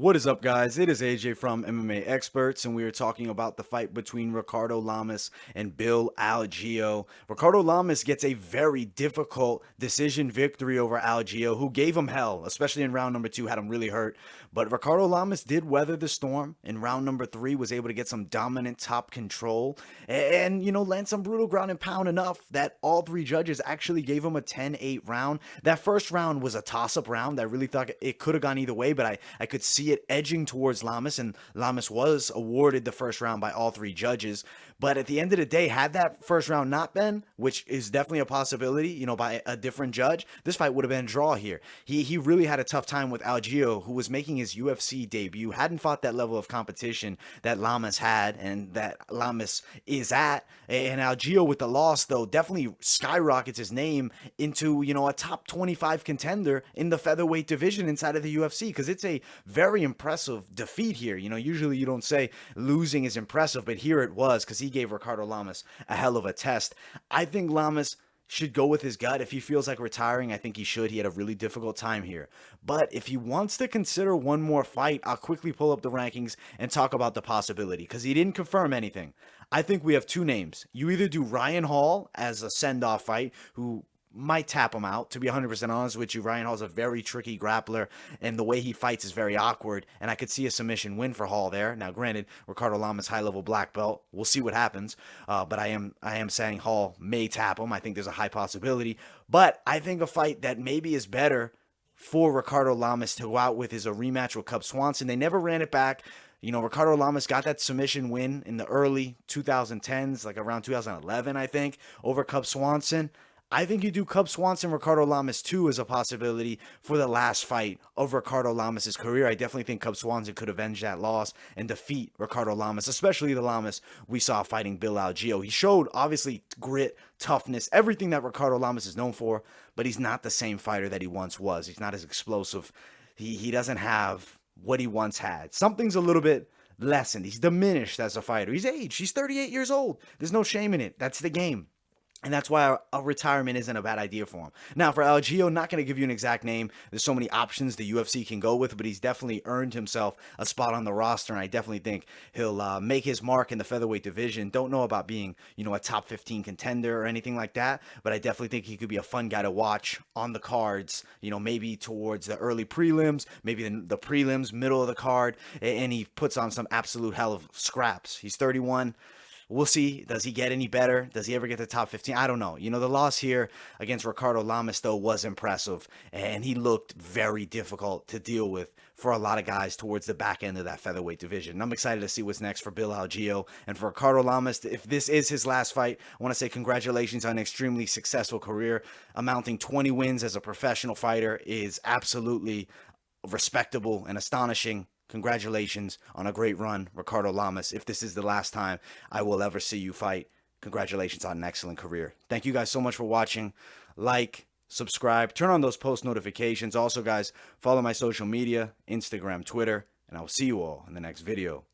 What is up, guys? It is AJ from MMA Experts, and we are talking about the fight between Ricardo Lamas and Bill Algeo. Ricardo Lamas gets a very difficult decision victory over Algeo, who gave him hell, especially in round number 2, had him really hurt. But Ricardo Lamas did weather the storm in round number 3, was able to get some dominant top control, and, land some brutal ground and pound enough that all 3 judges actually gave him a 10-8 round. That first round was a toss-up round. I really thought it could have gone either way, but I could see it edging towards Lamas, and Lamas was awarded the first round by all 3 judges. But at the end of the day, had that first round not been, which is definitely a possibility, by a different judge, this fight would have been a draw here. He really had a tough time with Algeo, who was making his UFC debut, hadn't fought that level of competition that Lamas had and that Lamas is at. And Algeo, with the loss, though, definitely skyrockets his name into, a top 25 contender in the featherweight division inside of the UFC, because it's a very impressive defeat here. Usually you don't say losing is impressive, but here it was, because he gave Ricardo Lamas a hell of a test. I think Lamas should go with his gut. If he feels like retiring, I think he should. He had a really difficult time here. But if he wants to consider one more fight, I'll quickly pull up the rankings and talk about the possibility, because he didn't confirm anything. I think we have 2 names. You either do Ryan Hall as a send-off fight, who might tap him out. To be 100% honest with you, Ryan Hall's a very tricky grappler, and the way he fights is very awkward, and I could see a submission win for Hall there. Now, granted, Ricardo Lamas, high-level black belt. We'll see what happens, but I am saying Hall may tap him. I think there's a high possibility, but I think a fight that maybe is better for Ricardo Lamas to go out with is a rematch with Cub Swanson. They never ran it back. Ricardo Lamas got that submission win in the early 2010s, like around 2011, I think, over Cub Swanson. I think you do Cub Swanson, Ricardo Lamas 2 as a possibility for the last fight of Ricardo Lamas' career. I definitely think Cub Swanson could avenge that loss and defeat Ricardo Lamas, especially the Lamas we saw fighting Bill Algeo. He showed, obviously, grit, toughness, everything that Ricardo Lamas is known for, but he's not the same fighter that he once was. He's not as explosive. He doesn't have what he once had. Something's a little bit lessened. He's diminished as a fighter. He's aged. He's 38 years old. There's no shame in it. That's the game. And that's why a retirement isn't a bad idea for him. Now, for Algeo, not going to give you an exact name. There's so many options the UFC can go with, but he's definitely earned himself a spot on the roster, and I definitely think he'll make his mark in the featherweight division. Don't know about being, a top 15 contender or anything like that, but I definitely think he could be a fun guy to watch on the cards, maybe towards the early prelims, maybe the prelims, middle of the card, and he puts on some absolute hell of scraps. He's 31. We'll see. Does he get any better? Does he ever get to top 15? I don't know. The loss here against Ricardo Lamas, though, was impressive, and he looked very difficult to deal with for a lot of guys towards the back end of that featherweight division. And I'm excited to see what's next for Bill Algeo and for Ricardo Lamas. If this is his last fight, I want to say congratulations on an extremely successful career. Amounting 20 wins as a professional fighter is absolutely respectable and astonishing. Congratulations on a great run, Ricardo Lamas. If this is the last time I will ever see you fight, congratulations on an excellent career. Thank you guys so much for watching. Like, subscribe, turn on those post notifications. Also, guys, follow my social media, Instagram, Twitter, and I will see you all in the next video.